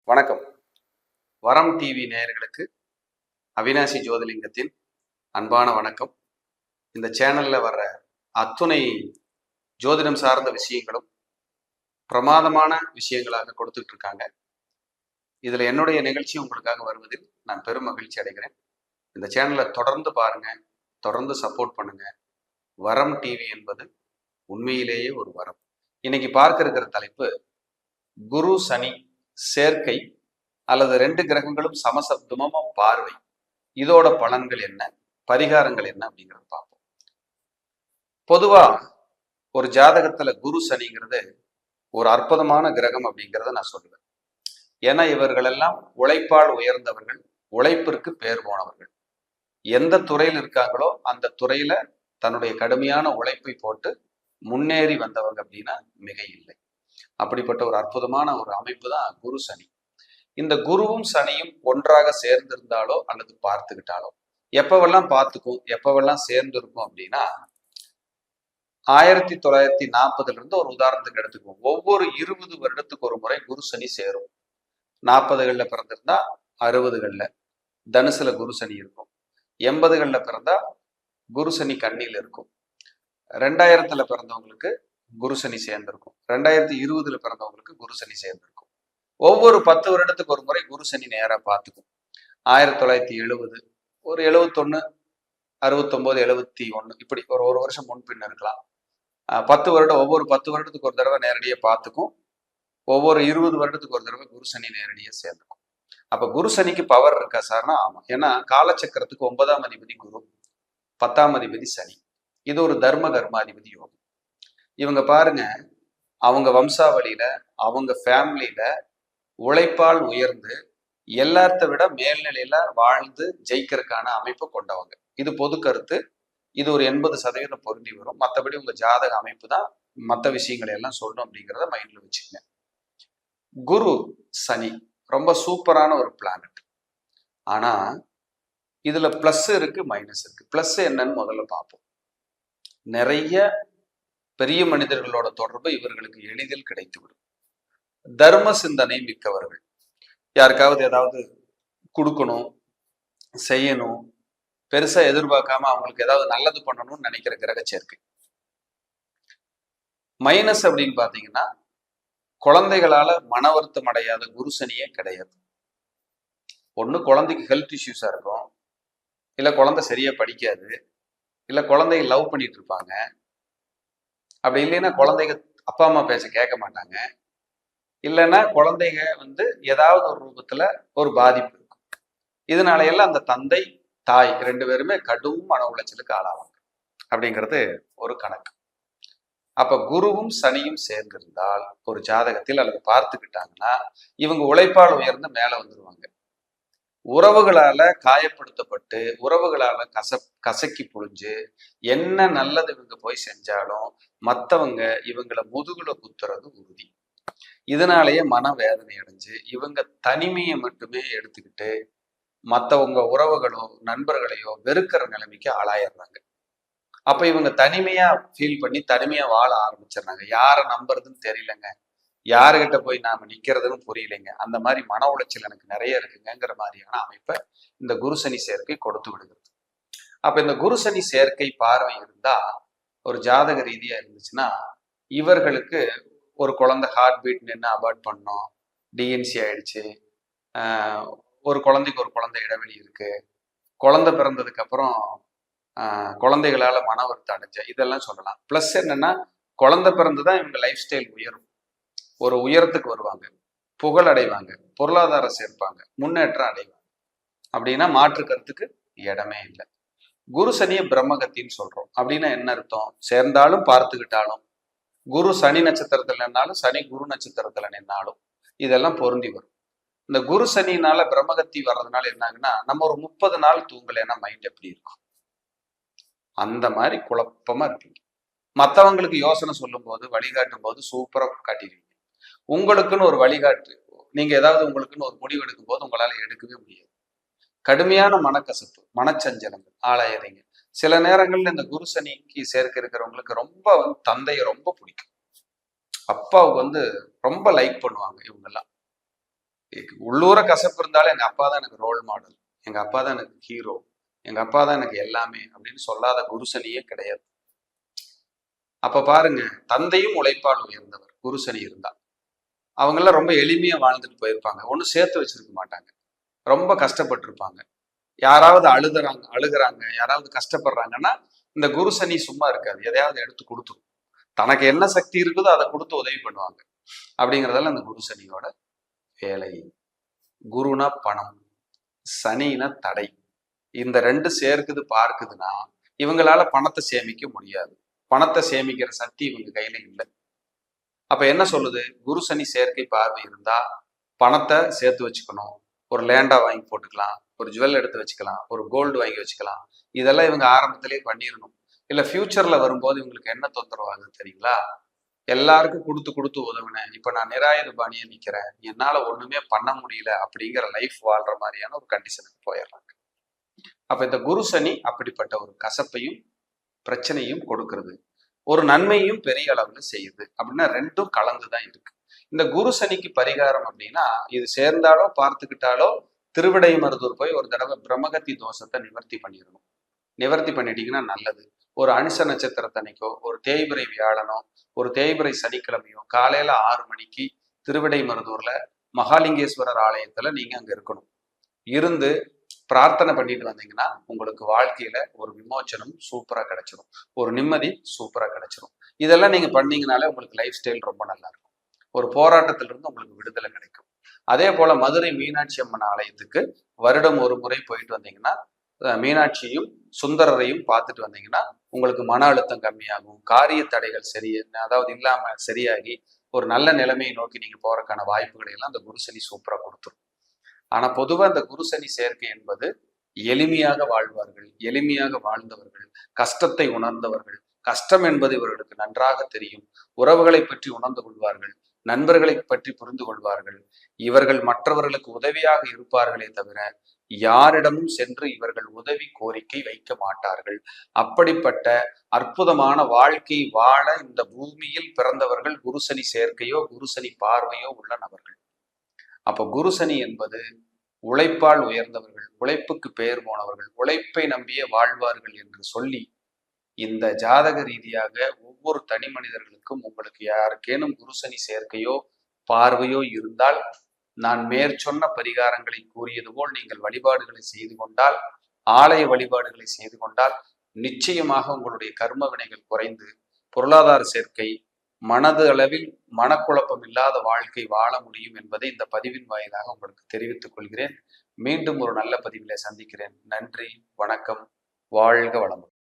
வணக்கம். வரம் டிவி நேயர்களுக்கு அவினாசி ஜோதிலிங்கத்தின் அன்பான வணக்கம். இந்த சேனல்ல வர்ற அத்துணை ஜோதிடம் சார்ந்த விஷயங்களும் பிரமாதமான விஷயங்களாக கொடுத்துட்டு இருக்காங்க. இதுல என்னுடைய நிகழ்ச்சி உங்களுக்காக வருவதில் நான் பெரும் மகிழ்ச்சி அடைகிறேன். இந்த சேனலை தொடர்ந்து பாருங்க, தொடர்ந்து சப்போர்ட் பண்ணுங்க. வரம் டிவி என்பது உண்மையிலேயே ஒரு வரம். இன்னைக்கு பார்க்க இருக்கிற தலைப்பு குரு சனி சேர்க்கை அல்லது 2 கிரகங்களும் சமசப்தமமா பார்வை, இதோட பலன்கள் என்ன, பரிகாரங்கள் என்ன அப்படிங்கிறத பார்ப்போம். பொதுவா ஒரு ஜாதகத்துல குரு சனிங்கிறது ஒரு அற்புதமான கிரகம் அப்படிங்கிறத நான் சொல்லுவேன். ஏன்னா இவர்கள் எல்லாம் உழைப்பால் உயர்ந்தவர்கள், உழைப்பிற்கு பேர் போனவர்கள். எந்த துறையில் இருக்காங்களோ அந்த துறையில தன்னுடைய கடுமையான உழைப்பை போட்டு முன்னேறி வந்தவங்க அப்படின்னா மிக இல்லை. அப்படிப்பட்ட ஒரு அற்புதமான ஒரு அமைப்பு தான் குரு சனி. இந்த குருவும் சனியும் ஒன்றாக சேர்ந்திருந்தாலோ அல்லது பார்த்துக்கிட்டாலோ, எப்பவெல்லாம் பார்த்துக்கும் எப்பவெல்லாம் சேர்ந்திருக்கும் அப்படின்னா 1940 இருந்து ஒரு உதாரணத்துக்கு எடுத்துக்குவோம். ஒவ்வொரு 20 வருடத்துக்கு ஒரு முறை குரு சனி சேரும். 40களில் பிறந்திருந்தா 60களில் தனுசுல குரு சனி இருக்கும். 80களில் பிறந்தா குரு சனி கன்னியில் இருக்கும். 2000 பிறந்தவங்களுக்கு குரு சனி சேர்ந்திருக்கும். 2020 பிறந்தவங்களுக்கு குரு சனி சேர்ந்திருக்கும். ஒவ்வொரு 10 வருடத்துக்கு ஒரு முறை குரு சனி நேரா பார்த்துக்கும். 1970, ஒரு 71, 69, 71 இப்படி ஒரு வருஷம் முன்பின் இருக்கலாம். 10 வருடம், ஒவ்வொரு 10 வருடத்துக்கு ஒரு தடவை நேரடியாக பார்த்துக்கும். ஒவ்வொரு 20 வருடத்துக்கு ஒரு தடவை குரு சனி நேரடியாக சேர்ந்துக்கும். அப்ப குரு சனிக்கு பவர் இருக்கா சார்னா ஆமா. ஏன்னா காலச்சக்கரத்துக்கு 9ஆம் அதிபதி குரு, 10ஆம் அதிபதி சனி. இது ஒரு தர்ம கர்மாதிபதி யோகம். இவங்க பாருங்க, அவங்க வம்சாவளியில அவங்க ஃபேமிலியில உழைப்பால் உயர்ந்து எல்லாத்த விட மேல்நிலையில வாழ்ந்து ஜெயிக்கிறதுக்கான அமைப்பு கொண்டவங்க. இது பொது கருத்து. இது ஒரு 80% பொருந்தி வரும். மற்றபடி உங்க ஜாதக அமைப்பு தான் மற்ற விஷயங்களை எல்லாம் சொல்லணும் அப்படிங்கிறத மைண்ட்ல வச்சுக்கங்க. குரு சனி ரொம்ப சூப்பரான ஒரு பிளானட். ஆனா இதுல பிளஸ் இருக்கு, மைனஸ் இருக்கு. பிளஸ் என்னன்னு முதல்ல பார்ப்போம். நிறைய பெரிய மனிதர்களோட தொடர்பு இவர்களுக்கு எளிதில் கிடைத்துவிடும். தர்ம சிந்தனை மிக்கவர்கள். யாருக்காவது ஏதாவது கொடுக்கணும், செய்யணும், பெருசா எதிர்பார்க்காம அவங்களுக்கு ஏதாவது நல்லது பண்ணணும்னு நினைக்கிற கிரக சேர்க்கை. மைனஸ் அப்படின்னு பாத்தீங்கன்னா, குழந்தைகளால மன வருத்தம் அடையாத குரு சனியே கிடையாது. ஒண்ணு குழந்தைக்கு ஹெல்த் இஷ்யூஸா இருக்கும், இல்ல குழந்தை சரியா படிக்காது, இல்ல குழந்தைங்க லவ் பண்ணிட்டு இருப்பாங்க. அப்படி இல்லைன்னா குழந்தைங்க அப்பா அம்மா பேச கேட்க மாட்டாங்க. இல்லைன்னா குழந்தைங்க ஏதாவது ஒரு ரூபத்துல ஒரு பாதிப்பு இருக்கும். இதனால எல்லாம் அந்த தந்தை தாய் 2 பேருமே கடும் மன உளைச்சலுக்கு ஆளாவாங்க அப்படிங்கிறது ஒரு கணக்கு. அப்ப குருவும் சனியும் சேர்ந்திருந்தால் ஒரு ஜாதகத்தில் அல்லது பார்த்துக்கிட்டாங்கன்னா இவங்க உழைப்பால் உயர்ந்து மேல வந்துருவாங்க. உறவுகளால காயப்படுத்தப்பட்டு, உறவுகளால கசக்கி புழிஞ்சு என்ன நல்லது இவங்க போய் செஞ்சாலும் மற்றவங்க இவங்களை முதுகுல குத்துறது உறுதி. இதனாலேயே மன வேதனை அடைஞ்சு இவங்க தனிமையை மட்டுமே எடுத்துக்கிட்டு மற்றவங்க உறவுகளோ நண்பர்களையோ வெறுக்கிற நிலைமைக்கு ஆளாயிடுறாங்க. அப்ப இவங்க தனிமையா ஃபீல் பண்ணி தனிமையா வாழ ஆரம்பிச்சிடுறாங்க. யாரை நம்புறதுன்னு தெரியலங்க, யாருகிட்ட போய் நாம நிக்கிறதுன்னு புரியலைங்க, அந்த மாதிரி மன உளைச்சல் எனக்கு நிறைய இருக்குங்கிற மாதிரியான அமைப்பை இந்த குரு சனி சேர்க்கை கொடுத்து விடுகிறது. அப்ப இந்த குரு சனி சேர்க்கை பார்வை இருந்தா ஒரு ஜாதக ரீதியா இருந்துச்சுன்னா இவர்களுக்கு ஒரு குழந்தை ஹார்ட் பீட் நின்று அபார்ட் பண்ணோம், டிஎன்சி ஆயிடுச்சு, ஒரு குழந்தைக்கு ஒரு குழந்தை இடைவெளி இருக்கு, குழந்தை பிறந்ததுக்கு அப்புறம் குழந்தைகளால மன வருத்தம் அடைஞ்ச, இதெல்லாம் சொல்லலாம். பிளஸ் என்னன்னா, குழந்தை பிறந்துதான் இவங்க லைஃப் ஸ்டைல் உயரும், ஒரு உயரத்துக்கு வருவாங்க, புகழ் அடைவாங்க, பொருளாதாரம் சேர்ப்பாங்க, முன்னேற்றம் அடைவாங்க. அப்படின்னா மாற்று கருத்துக்கு இடமே இல்லை. குரு சனியை பிரம்மகத்தின்னு சொல்றோம். அப்படின்னா என்ன அர்த்தம்? சேர்ந்தாலும் பார்த்துக்கிட்டாலும், குரு சனி நட்சத்திரத்துல நின்னாலும் சனி குரு நட்சத்திரத்துல நின்னாலும் இதெல்லாம் பொருந்தி வரும். இந்த குரு சனினால பிரம்மகத்தி வர்றதுனால என்னாங்கன்னா, நம்ம ஒரு 30 நாள் தூங்கலைன்னா மைண்ட் எப்படி இருக்கும்? அந்த மாதிரி குழப்பமா இருப்பீங்க. மற்றவங்களுக்கு யோசனை சொல்லும் போது வழிகாட்டும் போது சூப்பரா காட்டிடுவீங்க. உங்களுக்குன்னு ஒரு வழிகாட்டு, நீங்க ஏதாவது உங்களுக்குன்னு ஒரு முடிவு எடுக்கும் போது உங்களால எடுக்கவே முடியாது. கடுமையான மனக்கசப்பு, மனச்சஞ்சலங்கள் ஆளாயிறீங்க. சில நேரங்கள்ல இந்த குரு சனிக்கு சேர்க்க இருக்கிறவங்களுக்கு ரொம்ப தந்தையை ரொம்ப பிடிக்கும். அப்பாவுக்கு ரொம்ப லைக் பண்ணுவாங்க இவங்கெல்லாம். உள்ளூர கசப்பு இருந்தாலும் எங்க அப்பா தான் எனக்கு ரோல் மாடல், எங்க அப்பா தான் எனக்கு ஹீரோ, எங்க அப்பா தான் எனக்கு எல்லாமே அப்படின்னு சொல்லாத குருசனியே கிடையாது. அப்ப பாருங்க, தந்தையும் உழைப்பால் உயர்ந்தவர் குருசனி இருந்தா. அவங்கெல்லாம் ரொம்ப எளிமையா வாழ்ந்துட்டு போயிருப்பாங்க, ஒன்றும் சேர்த்து வச்சிருக்க மாட்டாங்க, ரொம்ப கஷ்டப்பட்டிருப்பாங்க. யாராவது அழுகுறாங்க, யாராவது கஷ்டப்படுறாங்கன்னா இந்த குருசனி சும்மா இருக்காது, எதையாவது எடுத்து கொடுத்துரும். தனக்கு என்ன சக்தி இருக்குதோ அதை கொடுத்து உதவி பண்ணுவாங்க. அப்படிங்கிறதால அந்த குருசனியோட வேலை. குருனா பணம், சனினா தடை. இந்த ரெண்டு சேர்க்குது பார்க்குதுன்னா இவங்களால பணத்தை சேமிக்க முடியாது. பணத்தை சேமிக்கிற சக்தி இவங்க கையில இல்லை. அப்ப என்ன சொல்லுது? குரு சனி சேர்க்கை பார்வை இருந்தா பணத்தை சேர்த்து வச்சுக்கணும், ஒரு லேண்டா வாங்கி போட்டுக்கலாம், ஒரு ஜுவல் எடுத்து வச்சுக்கலாம், ஒரு கோல்டு வாங்கி வச்சுக்கலாம். இதெல்லாம் இவங்க ஆரம்பத்திலேயே பண்ணிடணும். இல்ல ஃபியூச்சர்ல வரும்போது இவங்களுக்கு என்ன தொந்தரவு ஆகுது தெரியுங்களா? எல்லாருக்கும் கொடுத்து கொடுத்து உதவினேன், இப்ப நான் நிராயுதபாணியா நிக்கிறேன், என்னால ஒண்ணுமே பண்ண முடியல அப்படிங்கிற லைஃப் வாழ்ற மாதிரியான ஒரு கண்டிஷனுக்கு போயிடுறாங்க. அப்ப இந்த குரு சனி அப்படிப்பட்ட ஒரு கசப்பையும் பிரச்சனையும் கொடுக்கறது, ஒரு நன்மையும் பெரிய அளவுல செய்யுது. அப்படின்னா ரெண்டும் கலந்துதான் இருக்கு. இந்த குரு சனிக்கு பரிகாரம் அப்படின்னா, இது சேர்ந்தாலோ பார்த்துக்கிட்டாலோ திருவிடை மருதூர் போய் ஒரு தடவை பிரம்மகத்தி தோஷத்தை நிவர்த்தி பண்ணிடணும். நிவர்த்தி பண்ணிட்டீங்கன்னா நல்லது. ஒரு அனுச நட்சத்திரத்தன்னைக்கோ, ஒரு தேய்பிரை வியாழனோ, ஒரு தேய்பிரை சனிக்கிழமையோ காலையில 6 மணிக்கு திருவிடை மருதூர்ல மகாலிங்கேஸ்வரர் ஆலயத்துல நீங்க அங்க இருக்கணும். இருந்து பிரார்த்தனை பண்ணிட்டு வந்தீங்கன்னா உங்களுக்கு வாழ்க்கையில ஒரு விமோச்சனம் சூப்பரா கிடைச்சிடும், ஒரு நிம்மதி சூப்பரா கிடைச்சிடும். இதெல்லாம் நீங்க பண்ணீங்கனாலே உங்களுக்கு லைஃப் ஸ்டைல் ரொம்ப நல்லா இருக்கும். ஒரு போராட்டத்திலிருந்து உங்களுக்கு விடுதலை கிடைக்கும். அதே போல மதுரை மீனாட்சி அம்மன் ஆலயத்துக்கு வருடம் ஒரு முறை போயிட்டு வந்தீங்கன்னா, மீனாட்சியும் சுந்தரரையும் பார்த்துட்டு வந்தீங்கன்னா உங்களுக்கு மன அழுத்தம் கம்மியாகும், காரிய தடைகள் அதாவது இல்லாம சரியாகி ஒரு நல்ல நிலைமையை நோக்கி நீங்க போறதுக்கான வாய்ப்புகளை எல்லாம் அந்த குருசனி சூப்பரா கொடுத்துரும். ஆனா பொதுவா இந்த குருசனி சேர்க்கை என்பது எளிமையாக வாழ்வார்கள், எளிமையாக வாழ்ந்தவர்கள், கஷ்டத்தை உணர்ந்தவர்கள், கஷ்டம் என்பது இவர்களுக்கு நன்றாக தெரியும், உறவுகளை பற்றி உணர்ந்து கொள்வார்கள், நண்பர்களை பற்றி புரிந்து கொள்வார்கள். இவர்கள் மற்றவர்களுக்கு உதவியாக இருப்பார்களே தவிர யாரிடமும் சென்று இவர்கள் உதவி கோரிக்கை வைக்க மாட்டார்கள். அப்படிப்பட்ட அற்புதமான வாழ்க்கை வாழ இந்த பூமியில் பிறந்தவர்கள் குருசனி சேர்க்கையோ குருசனி பார்வையோ உள்ள நபர்கள். அப்ப குருசனி என்பது உழைப்பால் உயர்ந்தவர்கள், உழைப்புக்கு பெயர் போனவர்கள், உழைப்பை நம்பியே வாழ்வார்கள் என்று சொல்லி இந்த ஜாதக ரீதியாக ஒவ்வொரு தனி மனிதர்களுக்கும் உங்களுக்கு யாருக்கேனும் குருசனி சேர்க்கையோ பார்வையோ இருந்தால் நான் மேற்சொன்ன பரிகாரங்களை கூறியது போல் நீங்கள் வழிபாடுகளை செய்து கொண்டால், ஆலய வழிபாடுகளை செய்து கொண்டால் நிச்சயமாக உங்களுடைய கர்ம வினைகள் குறைந்து பொருளாதார சேர்க்கை, மனது அளவில் மனக்குழப்பம் இல்லாத வாழ்க்கை வாழ முடியும் என்பதை இந்த பதிவின் வாயிலாக உங்களுக்கு தெரிவித்துக் கொள்கிறேன். மீண்டும் ஒரு நல்ல பதிவிலே சந்திக்கிறேன். நன்றி, வணக்கம், வாழ்க வளமுடன்.